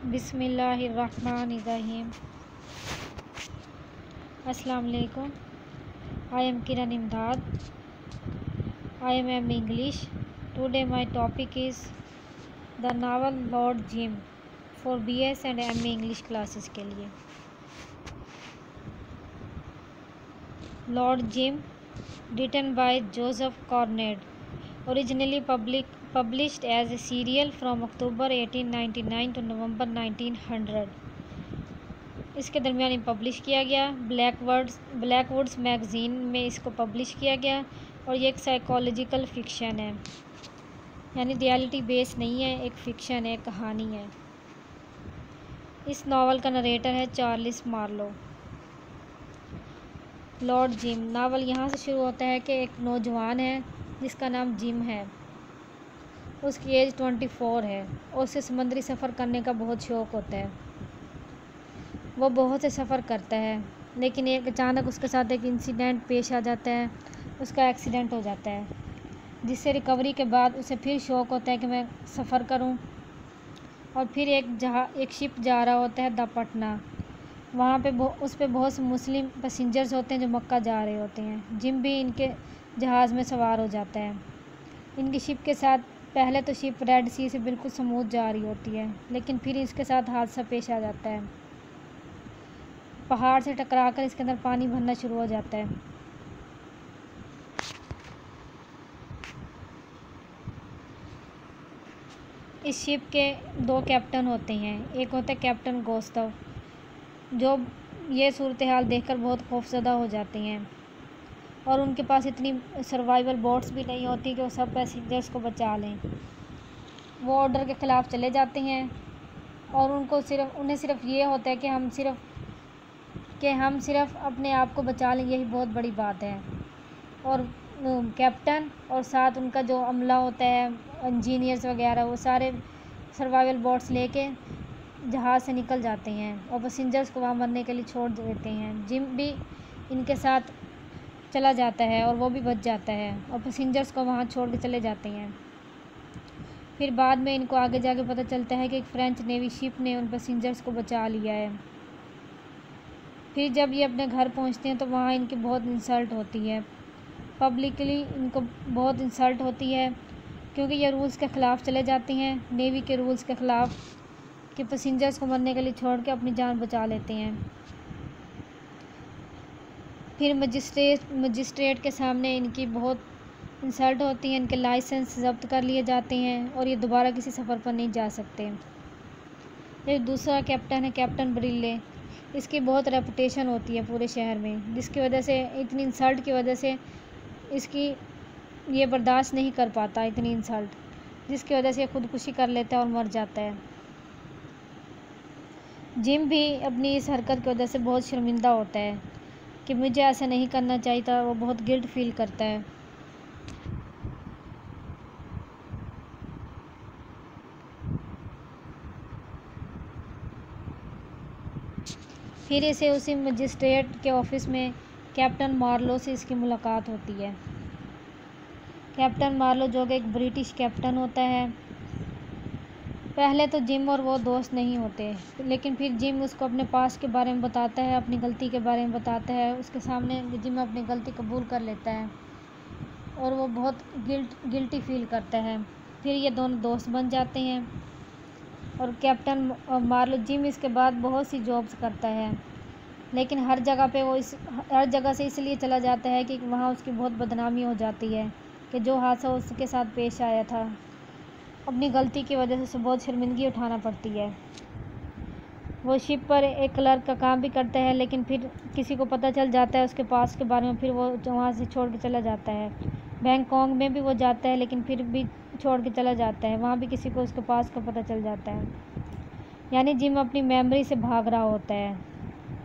बिस्मिल्लाहिर्रहमानिर्रहीम। अस्सलाम वालेकुम। I am Kiran Imdad. I am M English. Today my topic is the novel Lord Jim for BS and MA English classes के लिए। Lord Jim, written by Joseph Conrad, originally published as a serial from October 1899 to November 1900। इसके दरमियान publish किया गया। ब्लैकवुड्स magazine में इसको publish किया गया और ये एक साइकोलॉजिकल फ़िक्शन है, यानी रियलिटी बेस नहीं है, एक फ़िक्शन है, कहानी है। इस नावल का नरेटर है Charles Marlow. Lord Jim novel यहाँ से शुरू होता है कि एक नौजवान है जिसका नाम जिम है। उसकी एज 24 है और उसे समुद्री सफ़र करने का बहुत शौक़ होता है। वो बहुत से सफ़र करता है, लेकिन एक अचानक उसके साथ एक इंसिडेंट पेश आ जाता है। उसका एक्सीडेंट हो जाता है, जिससे रिकवरी के बाद उसे फिर शौक़ होता है कि मैं सफ़र करूं। और फिर एक शिप जा रहा होता है द पटना। वहाँ पे उस पे बहुत से मुस्लिम पैसेंजर्स होते हैं जो मक्का जा रहे होते हैं। जिम भी इनके जहाज़ में सवार हो जाता है। इनकी शिप के साथ पहले तो शिप रेड सी से बिल्कुल स्मूथ जा रही होती है, लेकिन फिर इसके साथ हादसा पेश आ जाता है। पहाड़ से टकराकर इसके अंदर पानी भरना शुरू हो जाता है। इस शिप के 2 कैप्टन होते हैं। एक होता है कैप्टन गोस्तव, जो ये सूरत हाल देखकर बहुत खौफज़दा हो जाते हैं और उनके पास इतनी सर्वाइवल बोट्स भी नहीं होती कि वो सब पैसेंजर्स को बचा लें। वो ऑर्डर के ख़िलाफ़ चले जाते हैं और उन्हें सिर्फ ये होता है कि हम सिर्फ अपने आप को बचा लें, यही बहुत बड़ी बात है। और कैप्टन और साथ उनका जो अमला होता है, इंजीनियर्स वगैरह, वो सारे सर्वाइवल बोट्स लेके जहाज़ से निकल जाते हैं और पैसेंजर्स को वहाँ मरने के लिए छोड़ देते हैं। जिम भी इनके साथ चला जाता है और वो भी बच जाता है और पैसेंजर्स को वहाँ छोड़ के चले जाते हैं। फिर बाद में इनको आगे जाके पता चलता है कि एक फ्रेंच नेवी शिप ने उन पैसेंजर्स को बचा लिया है। फिर जब ये अपने घर पहुँचते हैं तो वहाँ इनकी बहुत इंसल्ट होती है। पब्लिकली इनको बहुत इंसल्ट होती है, क्योंकि ये रूल्स के ख़िलाफ़ चले जाते हैं, नेवी के रूल्स के ख़िलाफ़, कि पैसेंजर्स को मरने के लिए छोड़ के अपनी जान बचा लेते हैं। फिर मजिस्ट्रेट के सामने इनकी बहुत इंसल्ट होती है। इनके लाइसेंस ज़ब्त कर लिए जाते हैं और ये दोबारा किसी सफ़र पर नहीं जा सकते। एक दूसरा कैप्टन है कैप्टन ब्रिले। इसकी बहुत रेपुटेशन होती है पूरे शहर में, जिसकी वजह से इतनी इंसल्ट की वजह से इसकी ये बर्दाश्त नहीं कर पाता इतनी इंसल्ट, जिसकी वजह से ख़ुदकुशी कर लेता है और मर जाता है। जिम भी अपनी इस हरकत की वजह से बहुत शर्मिंदा होता है कि मुझे ऐसा नहीं करना चाहिए था। वो बहुत गिल्ट फील करता है। फिर इसे उसी मजिस्ट्रेट के ऑफिस में कैप्टन मार्लो से इसकी मुलाकात होती है। कैप्टन मार्लो जो कि एक ब्रिटिश कैप्टन होता है। पहले तो जिम और वो दोस्त नहीं होते, लेकिन फिर जिम उसको अपने पास्ट के बारे में बताता है, अपनी गलती के बारे में बताता है। उसके सामने जिम अपनी गलती कबूल कर लेता है और वो बहुत गिल्टी फील करता है। फिर ये दोनों दोस्त बन जाते हैं और कैप्टन मार्लो जिम इसके बाद बहुत सी जॉब्स करता है, लेकिन हर जगह से इसलिए चला जाता है कि वहाँ उसकी बहुत बदनामी हो जाती है कि जो हादसा उसके साथ पेश आया था, अपनी गलती की वजह से उसे बहुत शर्मिंदगी उठाना पड़ती है। वो शिप पर एक क्लर्क का काम भी करता है, लेकिन फिर किसी को पता चल जाता है उसके पास के बारे में, फिर वो वहाँ से छोड़ के चला जाता है। बैंकॉक में भी वो जाता है, लेकिन फिर भी छोड़ के चला जाता है। वहाँ भी किसी को उसके पास का पता चल जाता है। यानी जिम अपनी मेमोरी से भाग रहा होता है,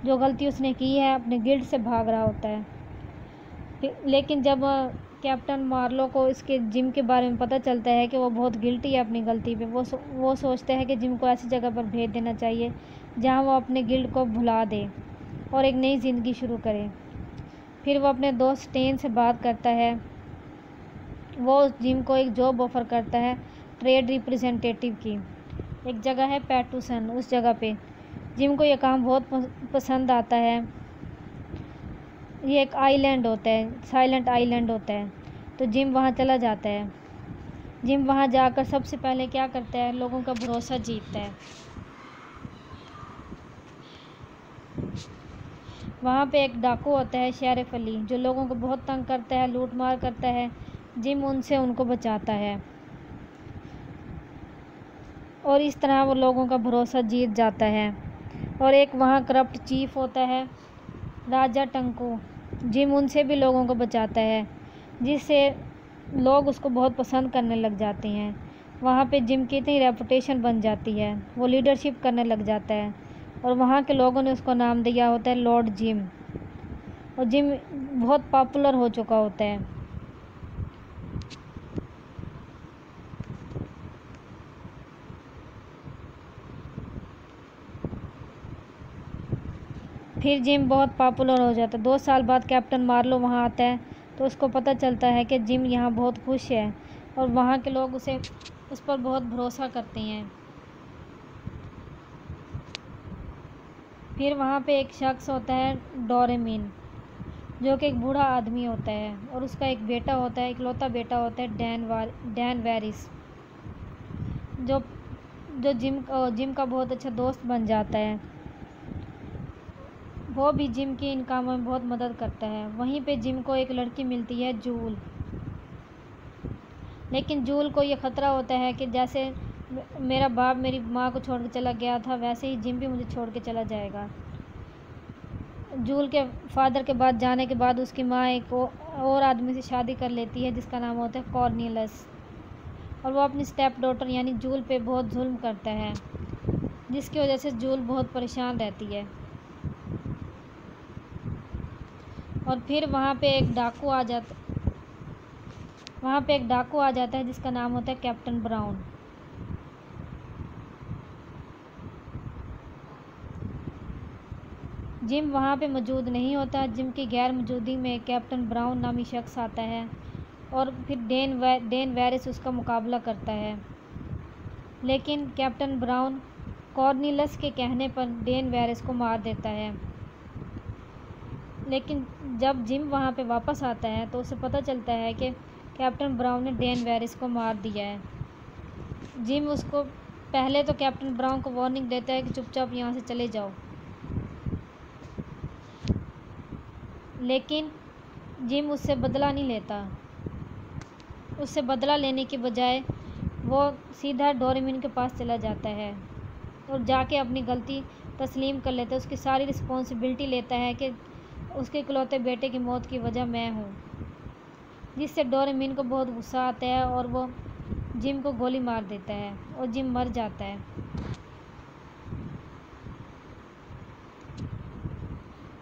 जो गलती उसने की है अपने गिल्ट से भाग रहा होता है। लेकिन जब कैप्टन मार्लो को इसके जिम के बारे में पता चलता है कि वो बहुत गिल्टी है अपनी गलती पे, वो सोचता है कि जिम को ऐसी जगह पर भेज देना चाहिए जहाँ वो अपने गिल्ट को भुला दे और एक नई ज़िंदगी शुरू करे। फिर वो अपने दोस्त स्टेन से बात करता है। वो जिम को एक जॉब ऑफ़र करता है ट्रेड रिप्रेजेंटेटिव की, एक जगह है पैटूसन, उस जगह पे जिम को ये काम बहुत पसंद आता है। ये एक आइलैंड होता है, साइलेंट आइलैंड होता है, तो जिम वहाँ चला जाता है। जिम वहाँ जाकर सबसे पहले क्या करता है, लोगों का भरोसा जीतता है। वहाँ पे एक डाकू होता है शेरिफ अली, जो लोगों को बहुत तंग करता है, लूट मार करता है। जिम उनको बचाता है और इस तरह वो लोगों का भरोसा जीत जाता है। और एक वहाँ करप्ट चीफ होता है राजा टंकू, जिम उनसे भी लोगों को बचाता है, जिससे लोग उसको बहुत पसंद करने लग जाते हैं। वहाँ पे जिम की इतनी रेपुटेशन बन जाती है, वो लीडरशिप करने लग जाता है और वहाँ के लोगों ने उसको नाम दिया होता है लॉर्ड जिम। और जिम बहुत पॉपुलर हो चुका होता है। फिर जिम बहुत पॉपुलर हो जाता है। 2 साल बाद कैप्टन मार्लो वहाँ आता है, तो उसको पता चलता है कि जिम यहाँ बहुत खुश है और वहाँ के लोग उस पर बहुत भरोसा करते हैं। फिर वहाँ पे एक शख्स होता है डोरेमीन, जो कि एक बूढ़ा आदमी होता है और उसका एक बेटा होता है, इकलौता बेटा होता है डैन वेरिस, जो जिम का बहुत अच्छा दोस्त बन जाता है। वो भी जिम की इन कामों में बहुत मदद करता है। वहीं पे जिम को एक लड़की मिलती है जूल, लेकिन जूल को ये ख़तरा होता है कि जैसे मेरा बाप मेरी माँ को छोड़ के चला गया था, वैसे ही जिम भी मुझे छोड़ के चला जाएगा। जूल के फादर के बाद जाने के बाद उसकी माँ एक और आदमी से शादी कर लेती है, जिसका नाम होता है कॉर्नियलस, और वो अपनी स्टेप डॉटर यानी जूल पे बहुत जुल्म करता है, जिसकी वजह से जूल बहुत परेशान रहती है। और फिर वहाँ पे एक डाकू आ जाता है जिसका नाम होता है कैप्टन ब्राउन। जिम वहाँ पे मौजूद नहीं होता। जिम की गैर मौजूदगी में कैप्टन ब्राउन नामी शख्स आता है और फिर डेन वेरिस उसका मुकाबला करता है, लेकिन कैप्टन ब्राउन कॉर्निलस के कहने पर डेन वेरिस को मार देता है। लेकिन जब जिम वहाँ पे वापस आता है तो उसे पता चलता है कि कैप्टन ब्राउन ने डेन वेरिस को मार दिया है। जिम उसको पहले तो कैप्टन ब्राउन को वार्निंग देता है कि चुपचाप यहाँ से चले जाओ, लेकिन जिम उससे बदला नहीं लेता। उससे बदला लेने की बजाय वो सीधा डोरेमीन के पास चला जाता है और जाके अपनी गलती तस्लीम कर लेता है। उसकी सारी रिस्पॉन्सिबिलिटी लेता है कि उसके इकलौते बेटे की मौत की वजह मैं हूँ, जिससे डोरेमीन को बहुत गुस्सा आता है और वो जिम को गोली मार देता है और जिम मर जाता है।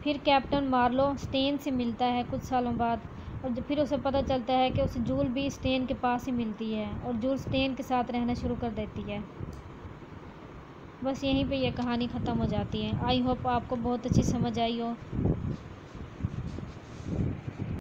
फिर कैप्टन मार्लो स्टेन से मिलता है कुछ सालों बाद, और फिर उसे पता चलता है कि उसे जूल भी स्टेन के पास ही मिलती है और जूल स्टेन के साथ रहना शुरू कर देती है। बस यहीं पे ये कहानी ख़त्म हो जाती है। आई होप आपको बहुत अच्छी समझ आई हो।